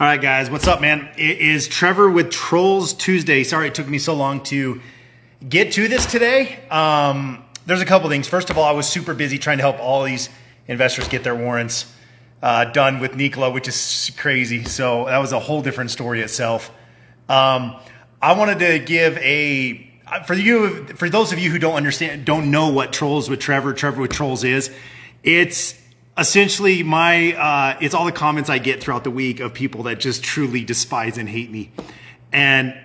All right, guys, what's up, man? It is Trevor with Trolls Tuesday. Sorry it took me so long to get to this today. There's a couple things. First of all, I was super busy trying to help all these investors get their warrants done with Nikola, which is crazy. So that was a whole different story itself. I wanted to give for those of you who don't know what Trolls with Trevor with Trolls is. It's essentially it's all the comments I get throughout the week of people that just truly despise and hate me. And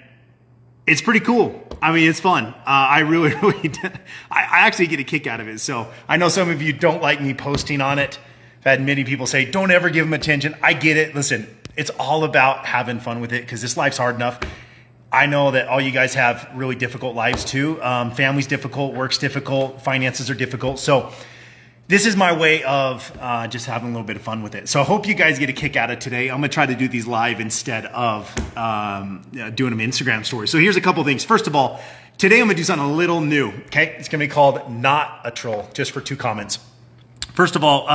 it's pretty cool. I mean, it's fun. I really, I actually get a kick out of it. So I know some of you don't like me posting on it. I've had many people say, don't ever give them attention. I get it. Listen, it's all about having fun with it because this life's hard enough. I know that all you guys have really difficult lives too. Family's difficult, work's difficult, finances are difficult. So this is my way of just having a little bit of fun with it. So I hope you guys get a kick out of today. I'm going to try to do these live instead of doing them Instagram stories. So here's a couple things. First of all, today I'm going to do something a little new. Okay, it's going to be called Not a Troll, just for 2 comments. First of all,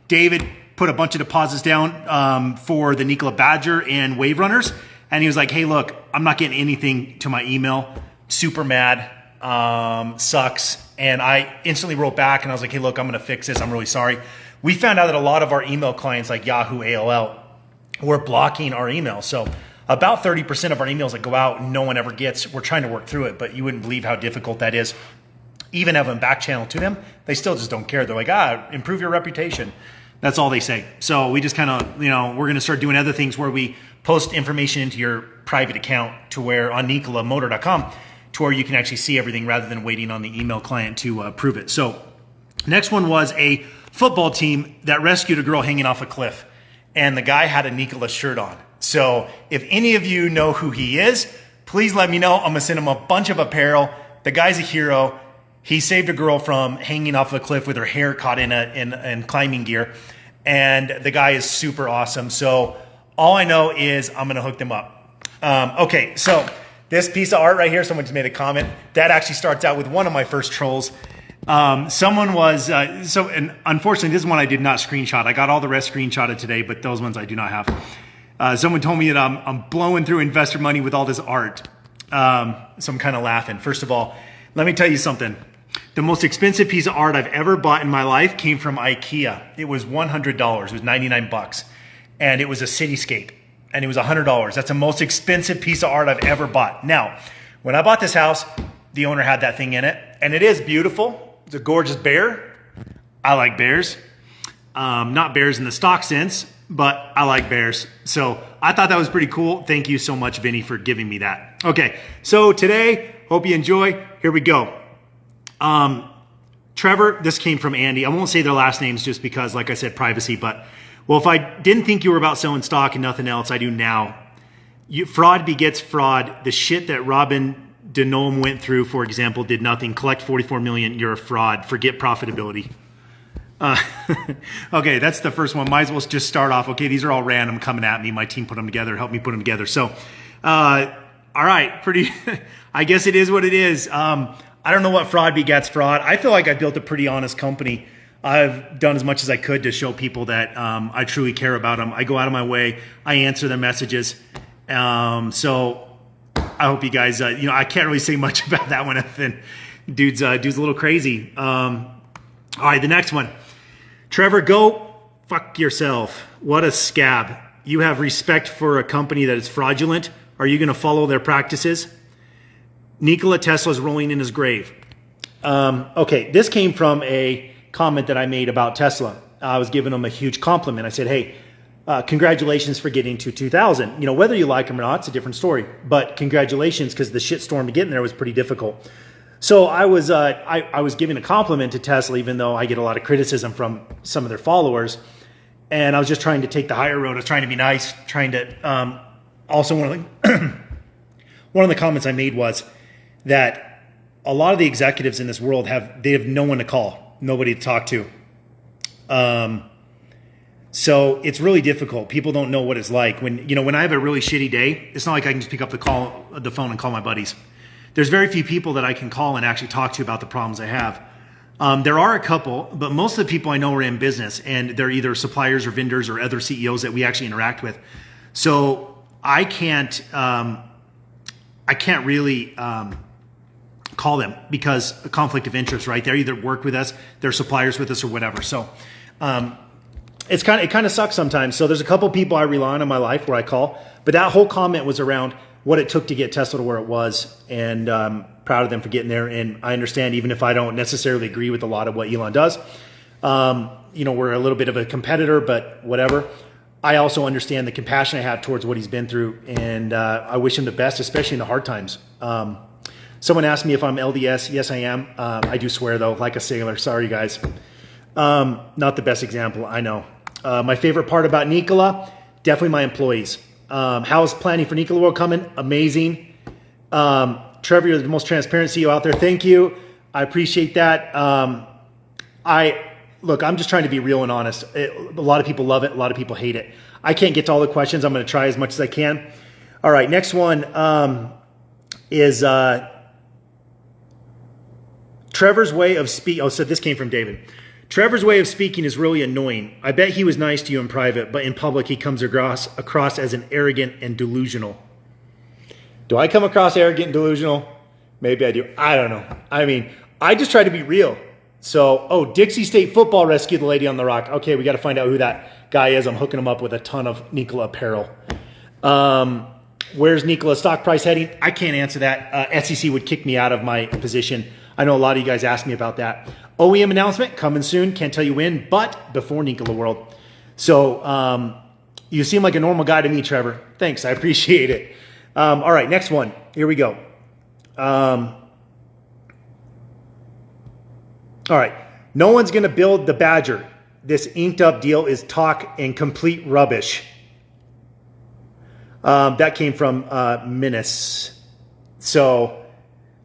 David put a bunch of deposits down for the Nikola Badger and Wave Runners. And he was like, hey, look, I'm not getting anything to my email. Super mad. Sucks. And I instantly wrote back and I was like, hey, look, I'm going to fix this. I'm really sorry. We found out that a lot of our email clients like Yahoo, AOL, were blocking our email. So about 30% of our emails that go out, no one ever gets. We're trying to work through it, but you wouldn't believe how difficult that is. Even having back channel to them, they still just don't care. They're like, improve your reputation. That's all they say. So we just kind of, we're going to start doing other things where we post information into your private account to where on NikolaMotor.com to where you can actually see everything rather than waiting on the email client to approve it. So next one was a football team that rescued a girl hanging off a cliff. And the guy had a Nikola shirt on. So if any of you know who he is, please let me know. I'm going to send him a bunch of apparel. The guy's a hero. He saved a girl from hanging off a cliff with her hair caught in climbing gear. And the guy is super awesome. So all I know is I'm going to hook them up. Okay, so this piece of art right here, someone just made a comment. That actually starts out with one of my first trolls. Someone was, and unfortunately, this one I did not screenshot. I got all the rest screenshotted today, but those ones I do not have. Someone told me that I'm blowing through investor money with all this art. So I'm kind of laughing. First of all, let me tell you something. The most expensive piece of art I've ever bought in my life came from IKEA. It was $100. It was 99 bucks. And it was a cityscape. And it was $100. That's the most expensive piece of art I've ever bought. Now, when I bought this house, the owner had that thing in it. And it is beautiful. It's a gorgeous bear. I like bears. Not bears in the stock sense, but I like bears. So I thought that was pretty cool. Thank you so much, Vinny, for giving me that. Okay, so today, hope you enjoy. Here we go. Trevor, this came from Andy. I won't say their last names just because, like I said, privacy, but well, if I didn't think you were about selling stock and nothing else, I do now. Fraud begets fraud. The shit that Robin Denholm went through, for example, did nothing. Collect 44 million, you're a fraud. Forget profitability. Okay, that's the first one. Might as well just start off. Okay, these are all random coming at me. My team put them together, helped me put them together. So, all right, pretty, I guess it is what it is. I don't know what fraud begets fraud. I feel like I built a pretty honest company. I've done as much as I could to show people that I truly care about them. I go out of my way. I answer their messages. So I hope you guys, I can't really say much about that one. Dude's a little crazy. All right, the next one. Trevor, go fuck yourself. What a scab. You have respect for a company that is fraudulent. Are you going to follow their practices? Nikola Tesla's rolling in his grave. Okay, this came from a comment that I made about Tesla. I was giving him a huge compliment. I said, hey, congratulations for getting to 2,000. Whether you like them or not, it's a different story. But congratulations, because the shitstorm to get in there was pretty difficult. So I was giving a compliment to Tesla, even though I get a lot of criticism from some of their followers. And I was just trying to take the higher road. I was trying to be nice, trying to also one of the comments I made was that a lot of the executives in this world have no one to call, nobody to talk to. So it's really difficult. People don't know what it's like when I have a really shitty day. It's not like I can just pick up the phone and call my buddies. There's very few people that I can call and actually talk to about the problems I have. There are a couple, but most of the people I know are in business, and they're either suppliers or vendors or other CEOs that we actually interact with. So I can't really call them because a conflict of interest, right? They either work with us, they're suppliers with us, or whatever. So it kind of sucks sometimes. So there's a couple people I rely on in my life where I call, but that whole comment was around what it took to get Tesla to where it was, and proud of them for getting there. And I understand, even if I don't necessarily agree with a lot of what Elon does, we're a little bit of a competitor, but whatever. I also understand the compassion I have towards what he's been through, and I wish him the best, especially in the hard times. Someone asked me if I'm LDS. Yes, I am. I do swear, though, like a sailor. Sorry, guys. Not the best example, I know. My favorite part about Nikola, definitely my employees. How's planning for Nikola World coming? Amazing. Trevor, you're the most transparent CEO out there. Thank you. I appreciate that. Look, I'm just trying to be real and honest. A lot of people love it. A lot of people hate it. I can't get to all the questions. I'm going to try as much as I can. All right, next one is Trevor's way of speaking. Oh, so this came from David. Trevor's way of speaking is really annoying. I bet he was nice to you in private, but in public he comes across as an arrogant and delusional. Do I come across arrogant and delusional? Maybe I do. I don't know. I mean, I just try to be real. So, Dixie State football rescued the lady on the rock. Okay, we got to find out who that guy is. I'm hooking him up with a ton of Nikola apparel. Where's Nikola's stock price heading? I can't answer that. SEC would kick me out of my position. I know a lot of you guys asked me about that. OEM announcement coming soon. Can't tell you when, but before Nikola World. So you seem like a normal guy to me, Trevor. Thanks. I appreciate it. All right, next one. Here we go. All right. No one's going to build the Badger. This inked up deal is talk and complete rubbish. That came from Minas. So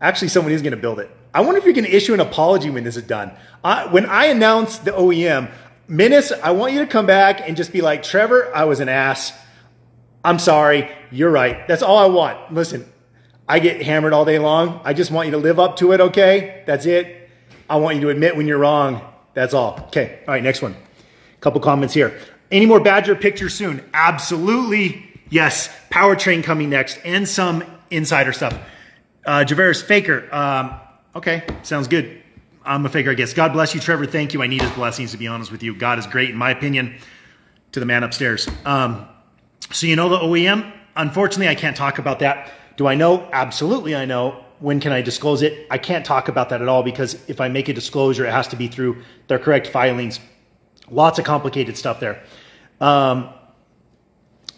actually someone is going to build it. I wonder if you're going to issue an apology when this is done. When I announce the OEM, Minas, I want you to come back and just be like, Trevor, I was an ass. I'm sorry. You're right. That's all I want. Listen, I get hammered all day long. I just want you to live up to it, okay? That's it. I want you to admit when you're wrong. That's all. Okay. All right, next one. Couple comments here. Any more Badger pictures soon? Absolutely. Yes. Powertrain coming next and some insider stuff. Javera's faker. Okay. Sounds good. I'm a faker, I guess. God bless you, Trevor. Thank you. I need his blessings, to be honest with you. God is great, in my opinion, to the man upstairs. So you know the OEM? Unfortunately, I can't talk about that. Do I know? Absolutely, I know. When can I disclose it? I can't talk about that at all, because if I make a disclosure, it has to be through their correct filings. Lots of complicated stuff there. Man,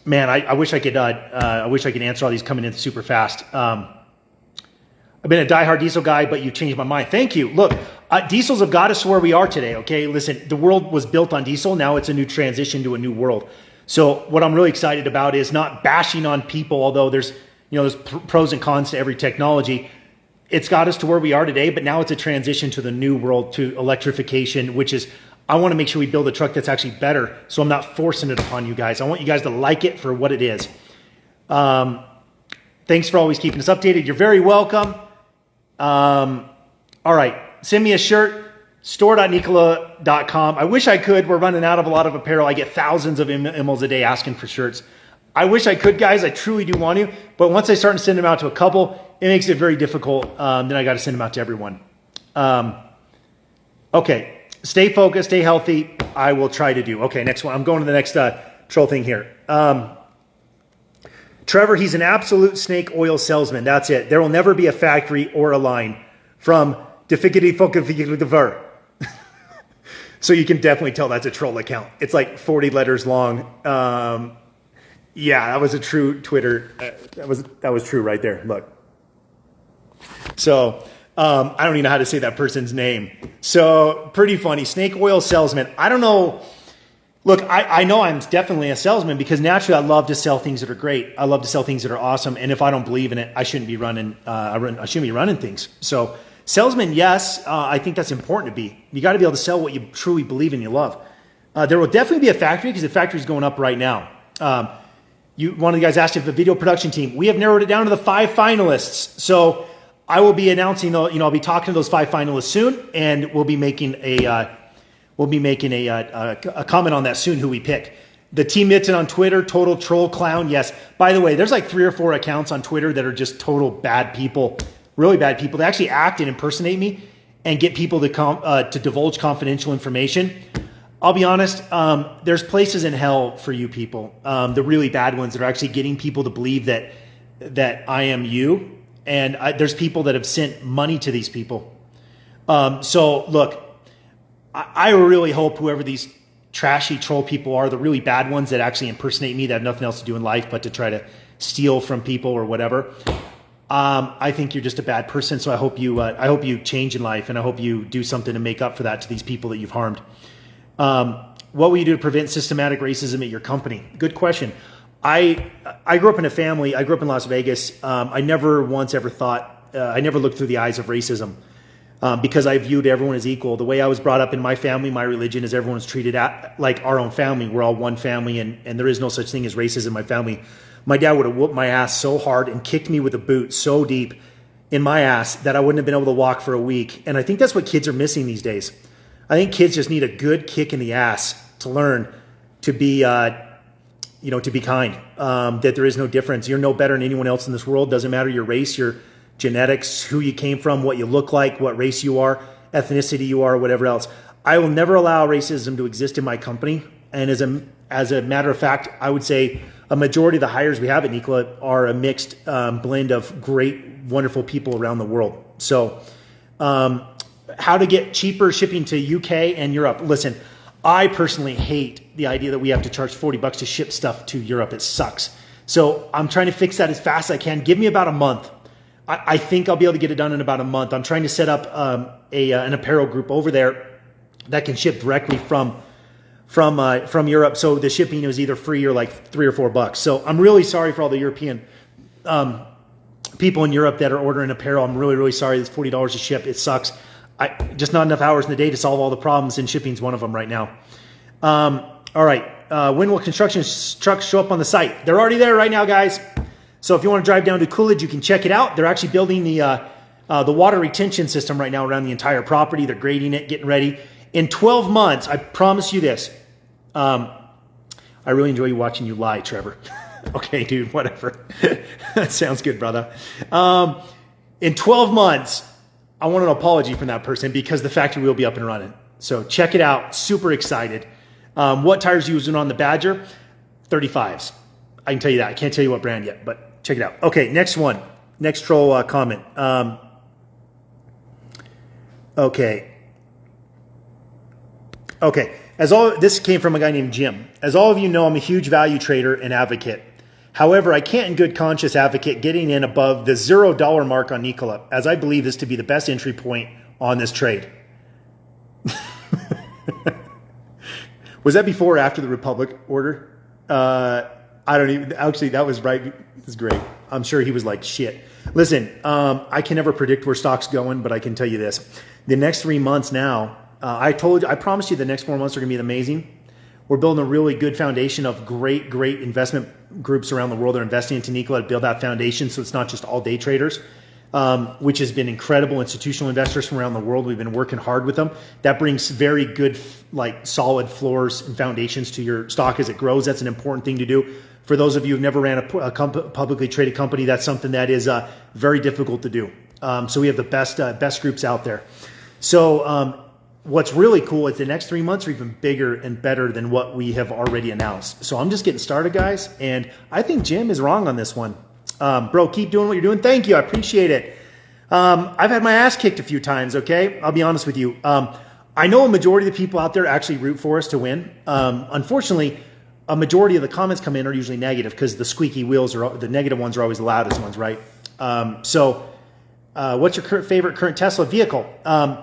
I wish I could. I wish I could answer all these coming in super fast. I've been a diehard diesel guy, but you changed my mind. Thank you. Look, diesels have got us where we are today. Okay, listen, the world was built on diesel. Now it's a new transition to a new world. So what I'm really excited about is not bashing on people, although there's pros and cons to every technology. It's got us to where we are today, but now it's a transition to the new world, to electrification, which is, I want to make sure we build a truck that's actually better, so I'm not forcing it upon you guys. I want you guys to like it for what it is. Thanks for always keeping us updated. You're very welcome. All right, send me a shirt, store.nikola.com. I wish I could. We're running out of a lot of apparel. I get thousands of emails a day asking for shirts. I wish I could, guys. I truly do want to. But once I start to send them out to a couple, it makes it very difficult. Then I got to send them out to everyone. Okay. Stay focused. Stay healthy. I will try to do. Okay, next one. I'm going to the next troll thing here. Trevor, he's an absolute snake oil salesman. That's it. There will never be a factory or a line from Defickety Focus. So you can definitely tell that's a troll account. It's like 40 letters long. Yeah, that was a true Twitter. That was true right there. Look. So I don't even know how to say that person's name. So pretty funny. Snake oil salesman. I don't know. Look, I know I'm definitely a salesman because naturally I love to sell things that are great. I love to sell things that are awesome. And if I don't believe in it, I shouldn't be running. I shouldn't be running things. So salesman, yes, I think that's important to be. You got to be able to sell what you truly believe in, you love. There will definitely be a factory because the factory is going up right now. One of the guys asked if the video production team. We have narrowed it down to the 5 finalists. So I will be announcing, I'll be talking to those 5 finalists soon, and we'll be making a comment on that soon, who we pick. The T Mitten on Twitter, total troll clown. Yes. By the way, there's like 3 or 4 accounts on Twitter that are just total bad people, really bad people. They actually act and impersonate me and get people to divulge confidential information. I'll be honest, there's places in hell for you people, the really bad ones that are actually getting people to believe that I am you. And there's people that have sent money to these people. So look, I really hope whoever these trashy troll people are, the really bad ones that actually impersonate me, that have nothing else to do in life but to try to steal from people or whatever. I think you're just a bad person. So I hope you change in life, and I hope you do something to make up for that to these people that you've harmed. What will you do to prevent systematic racism at your company? Good question. I grew up in a family. I grew up in Las Vegas. I never once ever thought, I never looked through the eyes of racism. Because I viewed everyone as equal. The way I was brought up in my family, my religion, is everyone's treated like our own family. We're all one family, and there is no such thing as racism in my family. My dad would have whooped my ass so hard and kicked me with a boot so deep in my ass that I wouldn't have been able to walk for a week. And I think that's what kids are missing these days. I think kids just need a good kick in the ass to learn to be, to be kind, that there is no difference. You're no better than anyone else in this world. Doesn't matter your race, your genetics, who you came from, what you look like, what race you are, ethnicity you are, whatever else. I will never allow racism to exist in my company. And as a matter of fact, I would say a majority of the hires we have at Nikola are a mixed blend of great, wonderful people around the world. So how to get cheaper shipping to UK and Europe. Listen, I personally hate the idea that we have to charge $40 to ship stuff to Europe. It sucks. So I'm trying to fix that as fast as I can. Give me about a month. I think I'll be able to get it done in about a month. I'm trying to set up an apparel group over there that can ship directly from Europe. So the shipping is either free or like $3 or $4. So I'm really sorry for all the European people in Europe that are ordering apparel. I'm really, really sorry. It's $40 to ship. It sucks. Just not enough hours in the day to solve all the problems, and shipping's one of them right now. All right. When will construction trucks show up on the site? They're already there right now, guys. So if you want to drive down to Coolidge, you can check it out. They're actually building the water retention system right now around the entire property. They're grading it, getting ready. In 12 months, I promise you this. I really enjoy watching you lie, Trevor. Okay, dude, whatever. That sounds good, brother. In 12 months, I want an apology from that person because the factory will be up and running. So check it out. Super excited. What tires are you using on the Badger? 35s. I can tell you that. I can't tell you what brand yet, but check it out. Okay, next one. Next troll comment. Okay. This came from a guy named Jim. As all of you know, I'm a huge value trader and advocate. However, I can't in good conscience advocate getting in above the $0 mark on Nikola, as I believe this to be the best entry point on this trade. Was that before or after the Republic order? I don't even, actually, that was right. It's great. I'm sure he was like, shit. Listen, I can never predict where stock's going, but I can tell you this. The next 3 months now, I promised you the next 4 months are going to be amazing. We're building a really good foundation of great investment groups around the world that are investing into Nikola to build that foundation. So it's not just all day traders, which has been incredible institutional investors from around the world. We've been working hard with them. That brings very good, like solid floors and foundations to your stock as it grows. That's an important thing to do. For those of you who've never ran a publicly traded company, that's something that is very difficult to do. So we have the best groups out there. So what's really cool is the next 3 months are even bigger and better than what we have already announced. So I'm just getting started, guys. And I think Jim is wrong on this one. Bro, keep doing what you're doing. Thank you. I appreciate it. I've had my ass kicked a few times, okay? I'll be honest with you. I know a majority of the people out there actually root for us to win. Unfortunately, a majority of the comments come in are usually negative because the squeaky wheels are the negative ones are always the loudest ones, right? What's your favorite current Tesla vehicle?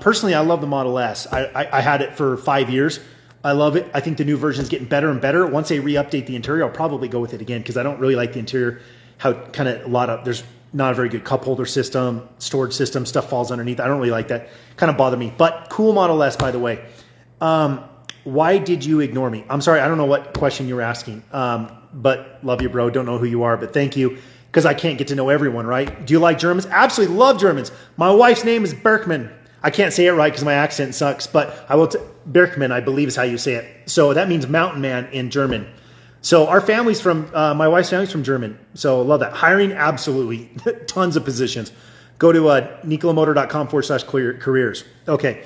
Personally, I love the Model S. I had it for 5 years. I love it. I think the new version is getting better and better. Once they re-update the interior, I'll probably go with it again because I don't really like the interior. How kind of there's not a very good cup holder system, storage system, stuff falls underneath. I don't really like that. Kind of bother me. But cool Model S, by the way. Why did you ignore me? I'm sorry, I don't know what question you were asking. But love you, bro. Don't know who you are, but thank you. Because I can't get to know everyone, right? Do you like Germans? Absolutely love Germans. My wife's name is Berkman. I can't say it right because my accent sucks, but I will. Berkman, I believe, is how you say it. So that means mountain man in German. So our family's from, my wife's family's from German. So love that. Hiring, absolutely. Tons of positions. Go to nikolamotor.com/careers. Okay.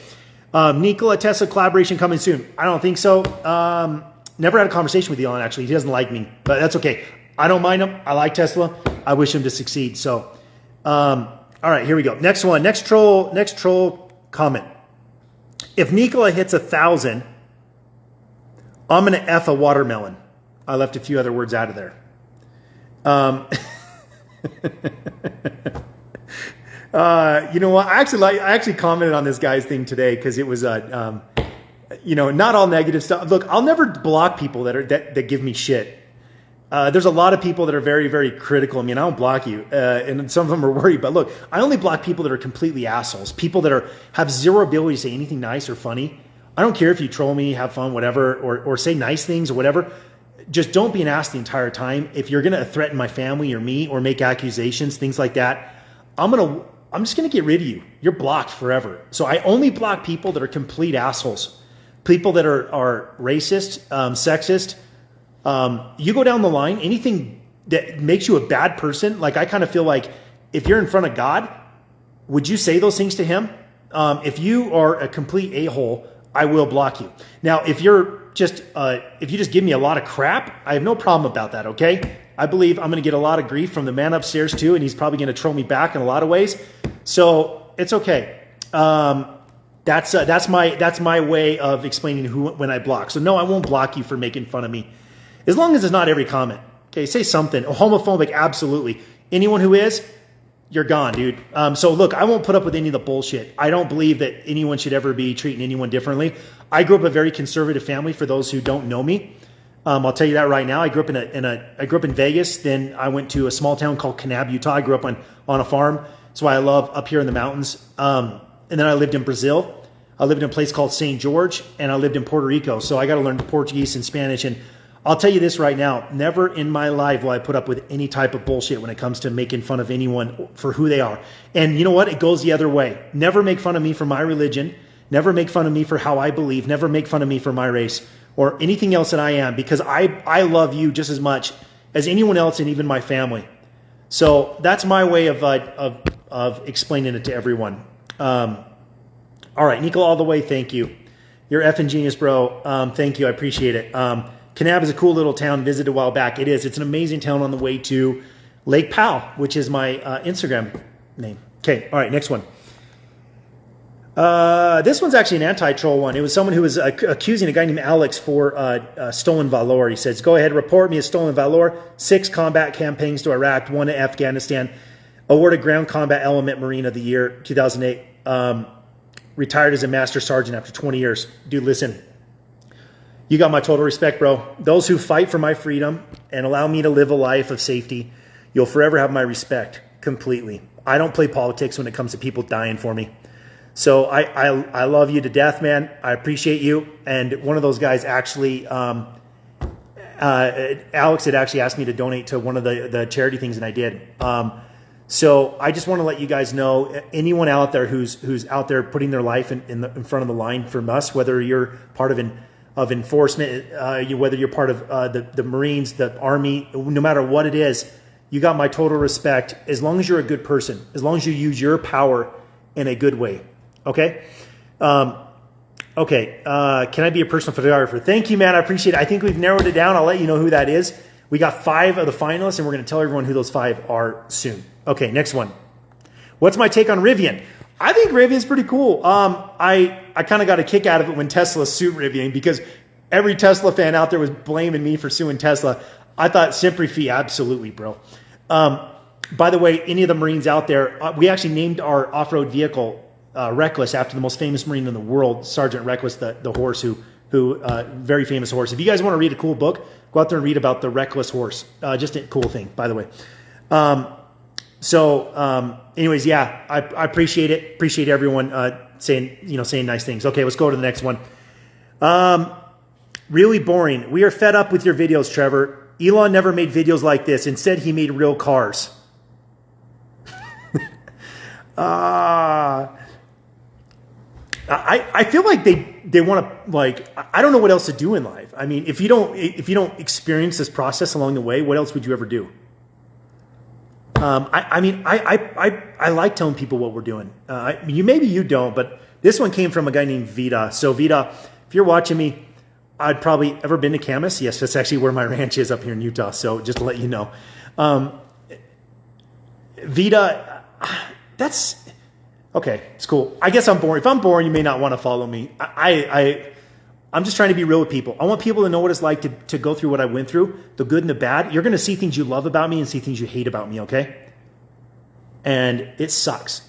Nikola Tesla collaboration coming soon. I don't think so. Never had a conversation with Elon, actually. He doesn't like me, but that's okay. I don't mind him. I like Tesla. I wish him to succeed. So, all right, here we go. Next one. Next troll comment. If Nikola hits 1,000, I'm going to F a watermelon. I left a few other words out of there. You know what? I actually commented on this guy's thing today because it was not all negative stuff. Look, I'll never block people that give me shit. There's a lot of people that are very, very critical. I mean, I don't block you, and some of them are worried. But look, I only block people that are completely assholes. People that have zero ability to say anything nice or funny. I don't care if you troll me, have fun, whatever, or say nice things or whatever. Just don't be an ass the entire time. If you're gonna threaten my family or me or make accusations, things like that, I'm just gonna get rid of you. You're blocked forever. So I only block people that are complete assholes. People that are racist, sexist. You go down the line, anything that makes you a bad person, like I kind of feel like if you're in front of God, would you say those things to him? If you are a complete a-hole, I will block you. Now, if you just give me a lot of crap, I have no problem about that, okay? I believe I'm going to get a lot of grief from the man upstairs too, and he's probably going to troll me back in a lot of ways. So it's okay. That's my way of explaining when I block. So no, I won't block you for making fun of me. As long as it's not every comment. Okay, say something. Homophobic, absolutely. Anyone who is, you're gone, dude. So look, I won't put up with any of the bullshit. I don't believe that anyone should ever be treating anyone differently. I grew up in a very conservative family. For those who don't know me, I'll tell you that right now. I grew up I grew up in Vegas. Then I went to a small town called Kanab, Utah. I grew up on a farm. That's why I love up here in the mountains. And then I lived in Brazil. I lived in a place called St. George, and I lived in Puerto Rico. So I got to learn Portuguese and Spanish. And I'll tell you this right now, never in my life will I put up with any type of bullshit when it comes to making fun of anyone for who they are. And you know what? It goes the other way. Never make fun of me for my religion. Never make fun of me for how I believe. Never make fun of me for my race or anything else that I am, because I love you just as much as anyone else and even my family. So that's my way of explaining it to everyone. All right, Nico, all the way, thank you. You're effing genius, bro. Thank you, I appreciate it. Kanab is a cool little town, visited a while back. It is. It's an amazing town on the way to Lake Powell, which is my Instagram name. Okay, all right, next one. This one's actually an anti-troll one. It was someone who was accusing a guy named Alex for stolen valor. He says, go ahead, report me as stolen valor. 6 combat campaigns to Iraq, 1 to Afghanistan. Awarded Ground Combat Element Marine of the Year, 2008. Retired as a Master Sergeant after 20 years. Dude, listen. You got my total respect, bro. Those who fight for my freedom and allow me to live a life of safety, you'll forever have my respect completely. I don't play politics when it comes to people dying for me. So I love you to death, man. I appreciate you. And one of those guys actually, Alex had actually asked me to donate to one of the charity things, and I did. So I just want to let you guys know, anyone out there who's out there putting their life in front of the line from us, whether you're part of enforcement, whether you're part of the Marines, the Army, no matter what it is, you got my total respect as long as you're a good person, as long as you use your power in a good way. Okay? Okay. Can I be a personal photographer? Thank you, man. I appreciate it. I think we've narrowed it down. I'll let you know who that is. We got 5 of the finalists, and we're going to tell everyone who those 5 are soon. Okay, next one. What's my take on Rivian? I think Rivian's pretty cool. I kind of got a kick out of it when Tesla sued Rivian, because every Tesla fan out there was blaming me for suing Tesla. I thought Sempre Fi, absolutely, bro. By the way, any of the Marines out there, we actually named our off-road vehicle Reckless after the most famous Marine in the world, Sergeant Reckless, the horse who very famous horse. If you guys want to read a cool book, go out there and read about the Reckless horse. Just a cool thing, by the way. Anyways, yeah, I appreciate it. Appreciate everyone saying nice things. Okay, let's go to the next one. Really boring. We are fed up with your videos, Trevor. Elon never made videos like this. Instead, he made real cars. I feel like they want to, like, I don't know what else to do in life. I mean, if you don't experience this process along the way, what else would you ever do? I like telling people what we're doing. Maybe you don't, but this one came from a guy named Vita. So Vita, if you're watching me, I'd probably ever been to Camas. Yes, that's actually where my ranch is up here in Utah. So just to let you know, Vita, that's okay. It's cool. I guess I'm boring. If I'm boring, you may not want to follow me. I'm just trying to be real with people. I want people to know what it's like to go through what I went through, the good and the bad. You're going to see things you love about me and see things you hate about me, okay? And it sucks.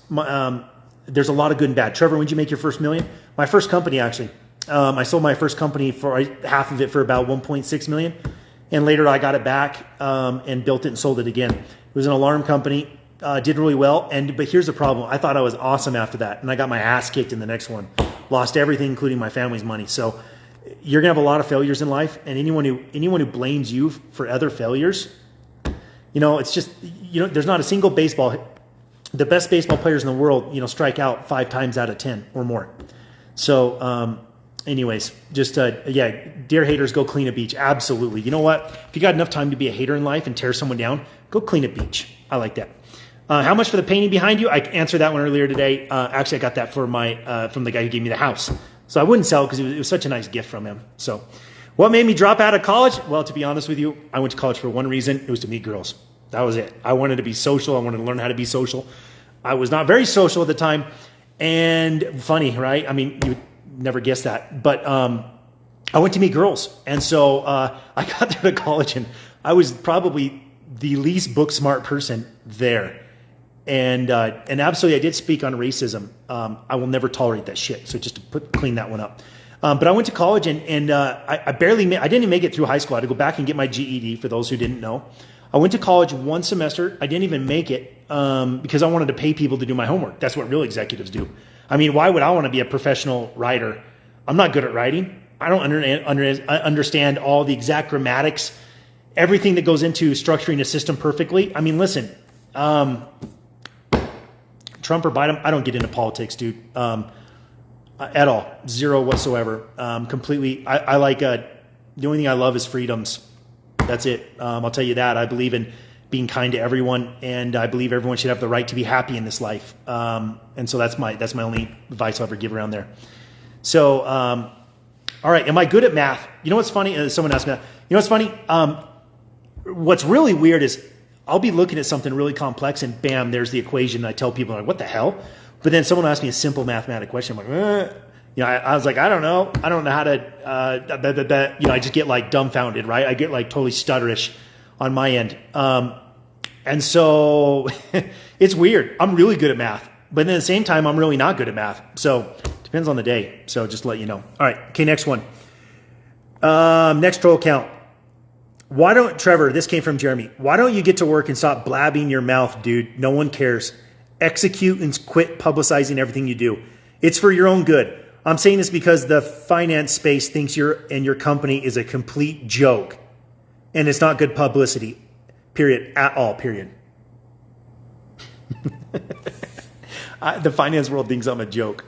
There's a lot of good and bad. Trevor, when did you make your first million? My first company, actually. I sold my first company for half of it for about 1.6 million. And later I got it back and built it and sold it again. It was an alarm company. Did really well. But here's the problem. I thought I was awesome after that. And I got my ass kicked in the next one. Lost everything, including my family's money. So you're going to have a lot of failures in life. And anyone who blames you for other failures, it's just, there's not a single the best baseball players in the world, strike out 5 times out of 10 or more. So, anyways, just, dear haters, go clean a beach. Absolutely. You know what? If you got enough time to be a hater in life and tear someone down, go clean a beach. I like that. How much for the painting behind you? I answered that one earlier today. Actually, I got that from the guy who gave me the house. So I wouldn't sell it because it was such a nice gift from him. So what made me drop out of college? Well, to be honest with you, I went to college for one reason. It was to meet girls. That was it. I wanted to be social. I wanted to learn how to be social. I was not very social at the time. And funny, right? I mean, you would never guess that. But I went to meet girls. And so I got there to college, and I was probably the least book smart person there. And absolutely, I did speak on racism. I will never tolerate that shit. So just to clean that one up. But I went to college, and I didn't even make it through high school. I had to go back and get my GED, for those who didn't know. I went to college one semester. I didn't even make it because I wanted to pay people to do my homework. That's what real executives do. I mean, why would I want to be a professional writer? I'm not good at writing. I don't understand all the exact grammatics, everything that goes into structuring a system perfectly. I mean, listen, Trump or Biden, I don't get into politics, dude, at all. Zero whatsoever. Completely. I like, the only thing I love is freedoms. That's it. I'll tell you that. I believe in being kind to everyone, and I believe everyone should have the right to be happy in this life. And so that's my only advice I'll ever give around there. So, all right. Am I good at math? You know what's funny? Someone asked me that. You know what's funny? What's really weird is I'll be looking at something really complex, and bam, there's the equation. And I tell people, like, what the hell? But then someone asked me a simple mathematical question. I'm like, I was like, I don't know. I don't know how to, I just get like dumbfounded, right? I get like totally stutterish on my end. And so it's weird. I'm really good at math, but then at the same time, I'm really not good at math. So depends on the day. So just to let you know. All right. Okay. Next one. Next troll account. Trevor, this came from Jeremy. Why don't you get to work and stop blabbing your mouth, dude? No one cares. Execute and quit publicizing everything you do. It's for your own good. I'm saying this because the finance space thinks your company is a complete joke, and it's not good publicity, period, at all, period. The finance world thinks I'm a joke.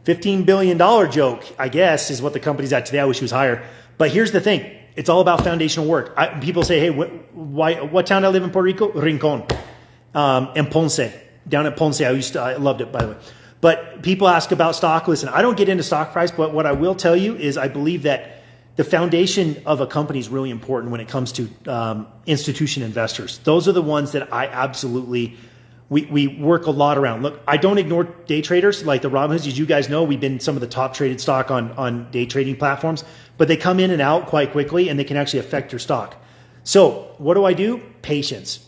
$15 billion joke, I guess, is what the company's at today. I wish it was higher. But here's the thing. It's all about foundational work. People say, hey, what town do I live in Puerto Rico? Rincon. And Ponce. Down at Ponce. I loved it, by the way. But people ask about stock. Listen, I don't get into stock price, but what I will tell you is I believe that the foundation of a company is really important when it comes to institution investors. Those are the ones that I absolutely, we work a lot around. Look, I don't ignore day traders like the Robinhoods. As you guys know, we've been some of the top traded stock on day trading platforms, but they come in and out quite quickly, and they can actually affect your stock. So what do I do? Patience.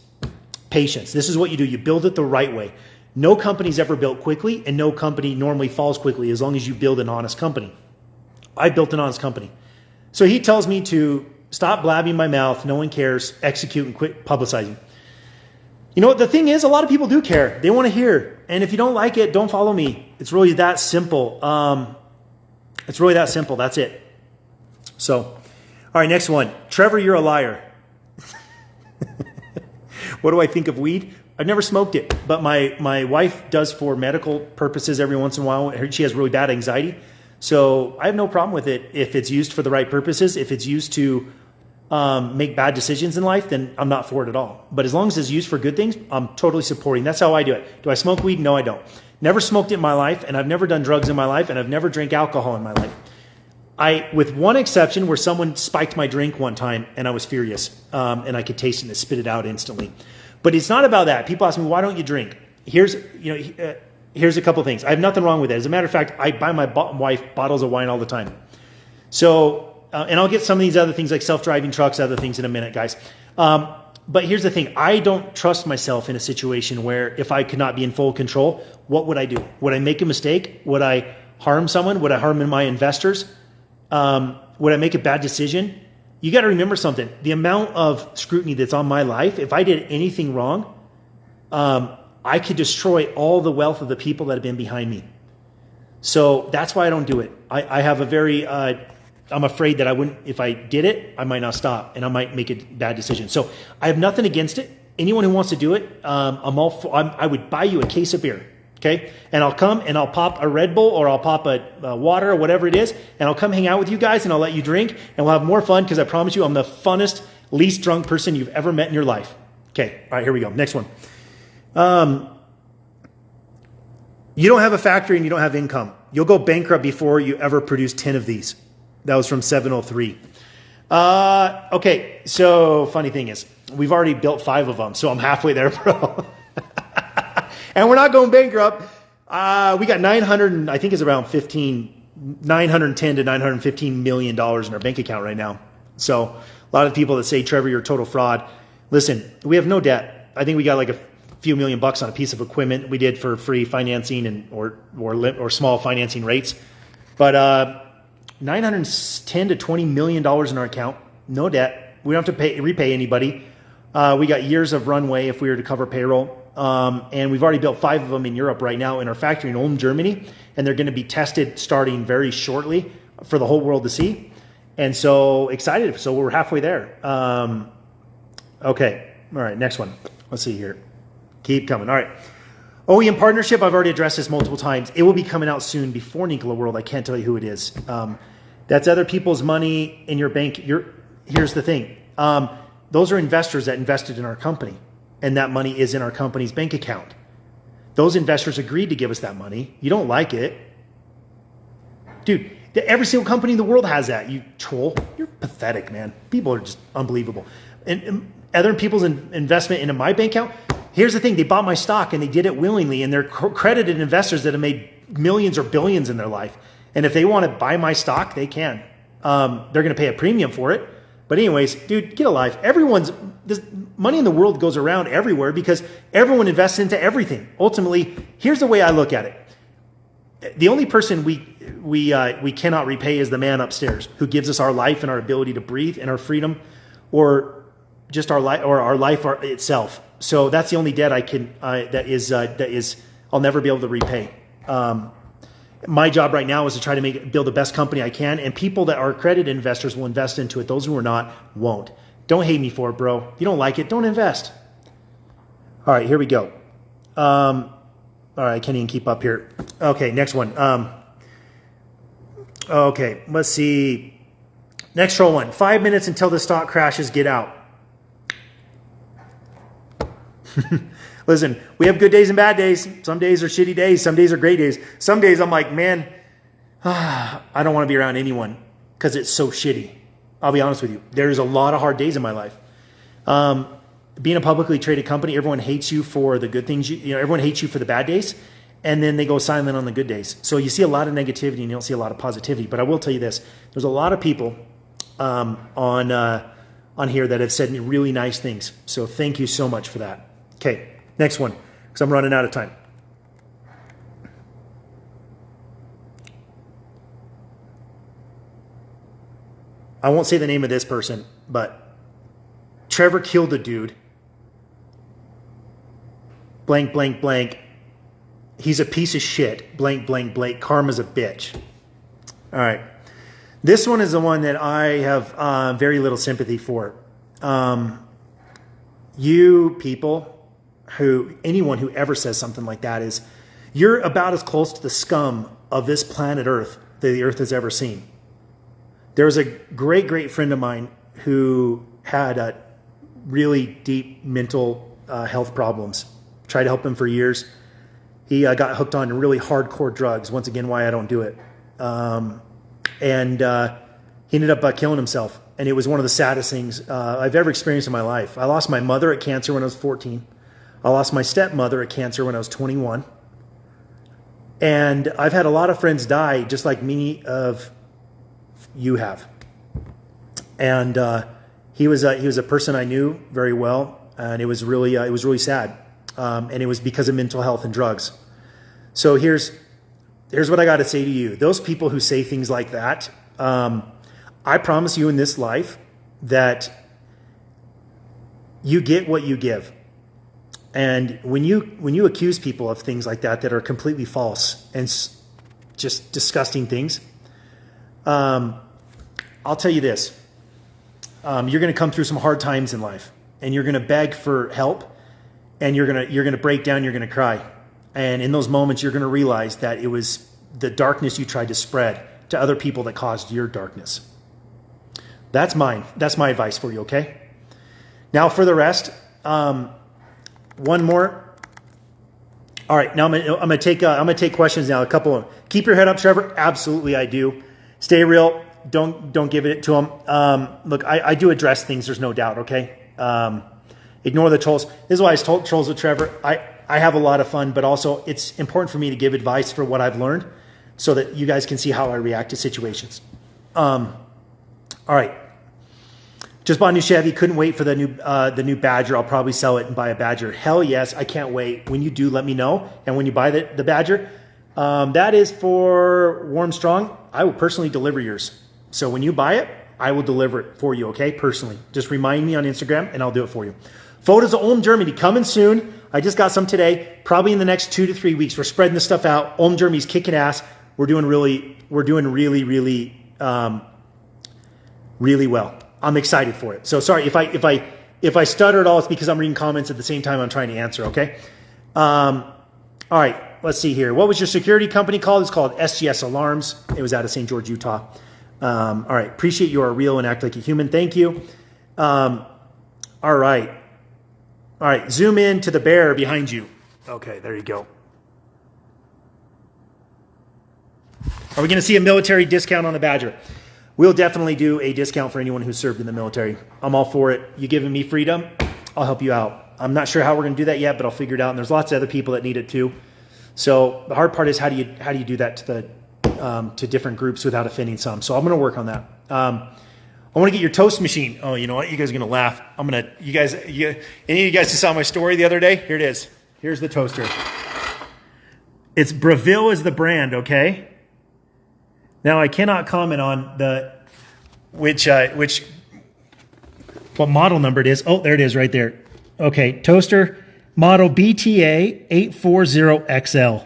Patience. This is what you do. You build it the right way. No company's ever built quickly, and no company normally falls quickly as long as you build an honest company. I built an honest company. So he tells me to stop blabbing my mouth, no one cares, execute, and quit publicizing. You know what? The thing is, a lot of people do care. They want to hear. And if you don't like it, don't follow me. It's really that simple. It's really that simple. That's it. So, all right, next one. Trevor, you're a liar. What do I think of weed? I've never smoked it, but my wife does for medical purposes every once in a while. She has really bad anxiety. So I have no problem with it if it's used for the right purposes. If it's used to make bad decisions in life, then I'm not for it at all. But as long as it's used for good things, I'm totally supporting. That's how I do it. Do I smoke weed? No, I don't. Never smoked it in my life, and I've never done drugs in my life, and I've never drank alcohol in my life. With one exception, where someone spiked my drink one time, and I was furious, and I could taste it and spit it out instantly. But it's not about that. People ask me, why don't you drink? Here's a couple things. I have nothing wrong with it. As a matter of fact, I buy my wife bottles of wine all the time. So, and I'll get some of these other things like self-driving trucks, other things in a minute, guys. But here's the thing. I don't trust myself in a situation where if I could not be in full control, what would I do? Would I make a mistake? Would I harm someone? Would I harm my investors? Would I make a bad decision? You got to remember something. The amount of scrutiny that's on my life, if I did anything wrong, I could destroy all the wealth of the people that have been behind me. So that's why I don't do it. I have a very, I'm afraid that I wouldn't, if I did it, I might not stop and I might make a bad decision. So I have nothing against it. Anyone who wants to do it, I would buy you a case of beer. Okay. And I'll come and I'll pop a Red Bull or I'll pop a water or whatever it is. And I'll come hang out with you guys and I'll let you drink and we'll have more fun because I promise you I'm the funnest, least drunk person you've ever met in your life. Okay. All right. Here we go. Next one. You don't have a factory and you don't have income. You'll go bankrupt before you ever produce 10 of these. That was from 703. Okay. So funny thing is we've already built 5 of them. So I'm halfway there, bro. And we're not going bankrupt. We got 900, and I think it's around 910 to $915 million in our bank account right now. So a lot of people that say, Trevor, you're a total fraud. Listen, we have no debt. I think we got like a few $1,000,000 on a piece of equipment we did for free financing and or small financing rates. But 910 to $20 million in our account, no debt. We don't have to repay anybody. We got years of runway if we were to cover payroll. And we've already built 5 of them in Europe right now in our factory in Ulm, Germany. And they're going to be tested starting very shortly for the whole world to see. And so excited. So we're halfway there. Okay. All right. Next one. Let's see here. Keep coming. All right. OEM partnership. I've already addressed this multiple times. It will be coming out soon before Nikola World. I can't tell you who it is. That's other people's money in your bank. Here's the thing. Those are investors that invested in our company. And that money is in our company's bank account. Those investors agreed to give us that money. You don't like it. Dude, every single company in the world has that. You troll. You're pathetic, man. People are just unbelievable. And other people's investment into my bank account, here's the thing. They bought my stock and they did it willingly. And they're credited investors that have made millions or billions in their life. And if they want to buy my stock, they can. They're going to pay a premium for it. But anyways, dude, get a life. This money in the world goes around everywhere because everyone invests into everything. Ultimately, here's the way I look at it. The only person we cannot repay is the man upstairs who gives us our life and our ability to breathe and our freedom, or just our life or our life itself. So that's the only debt that is I'll never be able to repay. My job right now is to try to build the best company I can, and people that are accredited investors will invest into it. Those who are not won't. Don't hate me for it, bro. You don't like it, don't invest. All right, here we go. All right, I can't even keep up here. Okay, next one. Okay, let's see. Next troll one. 5 minutes until the stock crashes, get out. Listen, we have good days and bad days. Some days are shitty days. Some days are great days. Some days I'm like, man, I don't want to be around anyone because it's so shitty. I'll be honest with you. There's a lot of hard days in my life. Being a publicly traded company, everyone hates you for the good things. Everyone hates you for the bad days, and then they go silent on the good days. So you see a lot of negativity and you don't see a lot of positivity. But I will tell you this. There's a lot of people on here that have said really nice things. So thank you so much for that. Okay. Next one, because I'm running out of time. I won't say the name of this person, but Trevor killed a dude. Blank, blank, blank. He's a piece of shit. Blank, blank, blank. Karma's a bitch. All right. This one is the one that I have very little sympathy for. You people anyone who ever says something like that is, you're about as close to the scum of this planet Earth that the Earth has ever seen. There was a great friend of mine who had a really deep mental health problems. Tried to help him for years. He got hooked on really hardcore drugs. Once again, why I don't do it. And he ended up killing himself. And it was one of the saddest things I've ever experienced in my life. I lost my mother at cancer when I was 14. I lost my stepmother at cancer when I was 21. And I've had a lot of friends die, just like many of you have. And he was a person I knew very well, and it was really sad. And it was because of mental health and drugs. So here's what I got to say to you. Those people who say things like that, I promise you in this life that you get what you give. And when you accuse people of things like that are completely false and just disgusting things, I'll tell you this. You're going to come through some hard times in life, and you're going to beg for help, and you're going to break down, you're going to cry. And in those moments, you're going to realize that it was the darkness you tried to spread to other people that caused your darkness. That's mine. That's my advice for you, okay? Now for the rest, one more. All right, now I'm gonna take questions now. A couple of them. Keep your head up, Trevor. Absolutely, I do. Stay real. Don't give it to them. Look, I do address things. There's no doubt. Okay. Ignore the trolls. This is why I told trolls with Trevor. I have a lot of fun, but also it's important for me to give advice for what I've learned, so that you guys can see how I react to situations. All right. Just bought a new Chevy. Couldn't wait for the new Badger. I'll probably sell it and buy a Badger. Hell yes, I can't wait. When you do, let me know. And when you buy the Badger, that is for Warm Strong. I will personally deliver yours. So when you buy it, I will deliver it for you, okay? Personally. Just remind me on Instagram and I'll do it for you. Photos of Ulm, Germany coming soon. I just got some today. Probably in the next 2 to 3 weeks. We're spreading this stuff out. Ulm, Germany's kicking ass. We're doing really well. I'm excited for it. So sorry if I stutter at all, it's because I'm reading comments at the same time I'm trying to answer, okay? All right, let's see here. What was your security company called? It's called SGS Alarms. It was out of St. George, Utah. All right, appreciate you are real and act like a human. Thank you. All right, zoom in to the bear behind you. Okay, there you go. Are we going to see a military discount on the Badger? We'll definitely do a discount for anyone who served in the military. I'm all for it. You giving me freedom, I'll help you out. I'm not sure how we're going to do that yet, but I'll figure it out. And there's lots of other people that need it too. So the hard part is how do you do that to different groups without offending some. So I'm going to work on that. I want to get your toast machine. Oh, you know what? You guys are going to laugh. any of you guys who saw my story the other day? Here it is. Here's the toaster. It's Breville is the brand, okay? Now I cannot comment on what model number it is. Oh, there it is right there. Okay, toaster model BTA 840XL.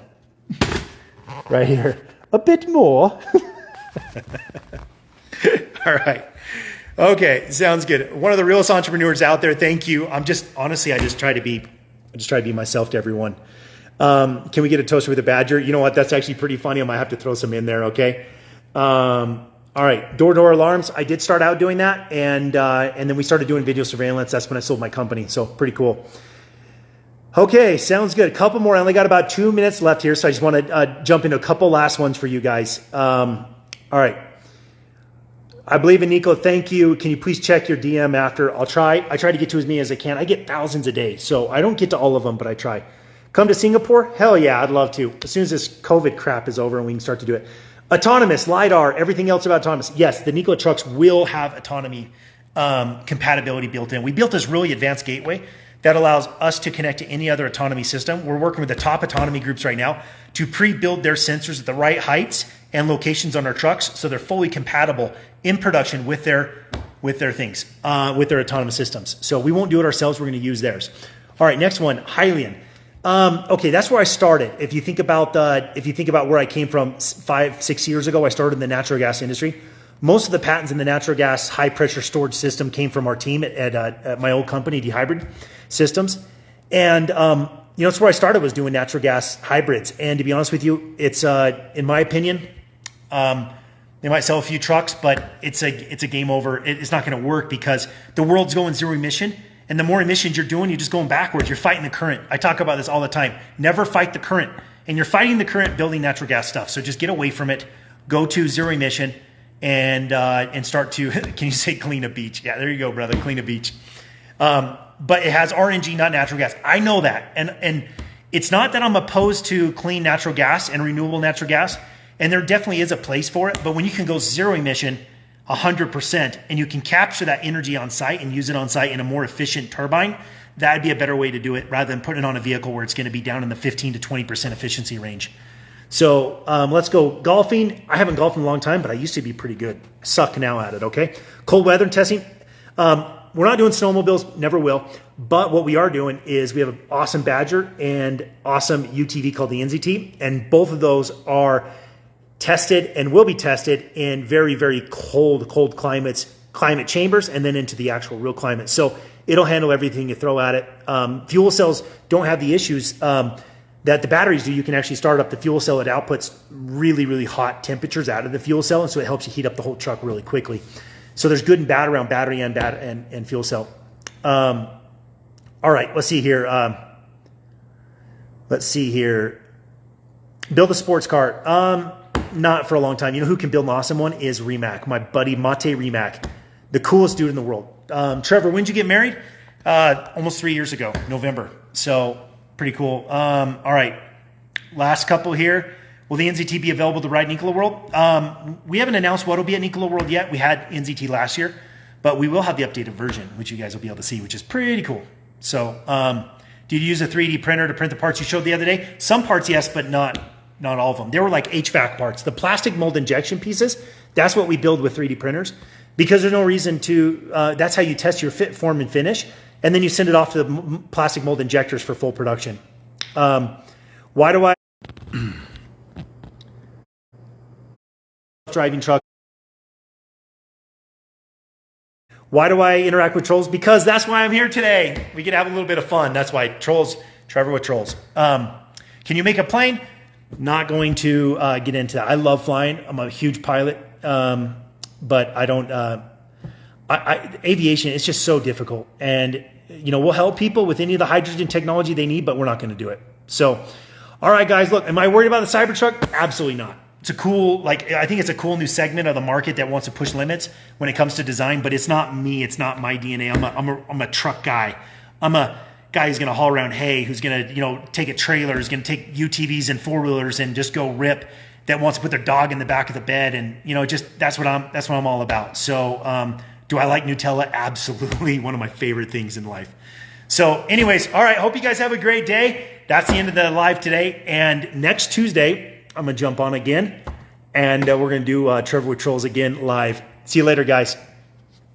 Right here. A bit more. All right. Okay, sounds good. One of the realest entrepreneurs out there. Thank you. I just try to be myself to everyone. Can we get a toaster with a Badger? You know what? That's actually pretty funny. I might have to throw some in there. Okay. All right. Door-to-door alarms. I did start out doing that. And then we started doing video surveillance. That's when I sold my company. So pretty cool. Okay. Sounds good. A couple more. I only got about 2 minutes left here. So I just want to jump into a couple last ones for you guys. All right. I believe in Nico. Thank you. Can you please check your DM after? I'll try. I try to get to as many as I can. I get thousands a day. So I don't get to all of them, but I try. Come to Singapore? Hell yeah. I'd love to. As soon as this COVID crap is over and we can start to do it. Autonomous, LiDAR, everything else about autonomous. Yes, the Nikola trucks will have autonomy compatibility built in. We built this really advanced gateway that allows us to connect to any other autonomy system. We're working with the top autonomy groups right now to pre-build their sensors at the right heights and locations on our trucks so they're fully compatible in production with their things, with their autonomous systems. So we won't do it ourselves. We're going to use theirs. All right, next one, Hylian. Okay, that's where I started. If you think about where I came from 5-6 years ago, I started in the natural gas industry. Most of the patents in the natural gas high pressure storage system came from our team at my old company, Dehybrid Systems. And, that's where I started, was doing natural gas hybrids. And to be honest with you, it's, in my opinion, they might sell a few trucks, but it's a game over. It's not going to work because the world's going zero emission. And the more emissions you're doing, you're just going backwards. You're fighting the current. I talk about this all the time. Never fight the current. And you're fighting the current building natural gas stuff. So just get away from it. Go to zero emission and start to, can you say clean a beach? Yeah, there you go, brother. Clean a beach. But it has RNG, not natural gas. I know that. And it's not that I'm opposed to clean natural gas and renewable natural gas. And there definitely is a place for it. But when you can go zero emission 100% and you can capture that energy on site and use it on site in a more efficient turbine, that'd be a better way to do it rather than putting it on a vehicle where it's going to be down in the 15 to 20% efficiency range. So let's go golfing. I haven't golfed in a long time, but I used to be pretty good. Suck now at it, okay? Cold weather testing. We're not doing snowmobiles, never will. But what we are doing is we have an awesome Badger and awesome UTV called the NZT. And both of those are tested and will be tested in very, very cold climate chambers, and then into the actual real climate. So it'll handle everything you throw at it. Fuel cells don't have the issues that the batteries do. You can actually start up the fuel cell. It outputs really, really hot temperatures out of the fuel cell, and so it helps you heat up the whole truck really quickly. So there's good and bad around battery and fuel cell. All right, let's see here. Build a sports car. Not for a long time. You know who can build an awesome one is Remac, my buddy Mate Remac, the coolest dude in the world. Trevor, when did you get married? Almost 3 years ago, November. So pretty cool. All right, last couple here. Will the NZT be available to ride in Nikola World? We haven't announced what will be at Nikola World yet. We had NZT last year, but we will have the updated version, which you guys will be able to see, which is pretty cool. So did you use a 3D printer to print the parts you showed the other day? Some parts, yes, but not all of them. They were like HVAC parts. The plastic mold injection pieces, that's what we build with 3D printers, because there's no reason to, that's how you test your fit, form, and finish. And then you send it off to the plastic mold injectors for full production. Why do I driving truck? Why do I interact with trolls? Because that's why I'm here today. We get to have a little bit of fun. That's why trolls, Trevor with trolls. Can you make a plane? Not going to get into that. I love flying. I'm a huge pilot, but I don't. Aviation is just so difficult, and we'll help people with any of the hydrogen technology they need, but we're not going to do it. So, all right, guys. Look, am I worried about the Cybertruck? Absolutely not. It's a cool, I think it's a cool new segment of the market that wants to push limits when it comes to design, but it's not me. It's not my DNA. I'm a truck guy. I'm a guy who's going to haul around hay, who's going to, take a trailer, who's going to take UTVs and four-wheelers and just go rip, that wants to put their dog in the back of the bed. And, that's what I'm all about. So, do I like Nutella? Absolutely. One of my favorite things in life. So anyways, all right. Hope you guys have a great day. That's the end of the live today. And next Tuesday, I'm going to jump on again, and we're going to do Trevor with Trolls again live. See you later, guys.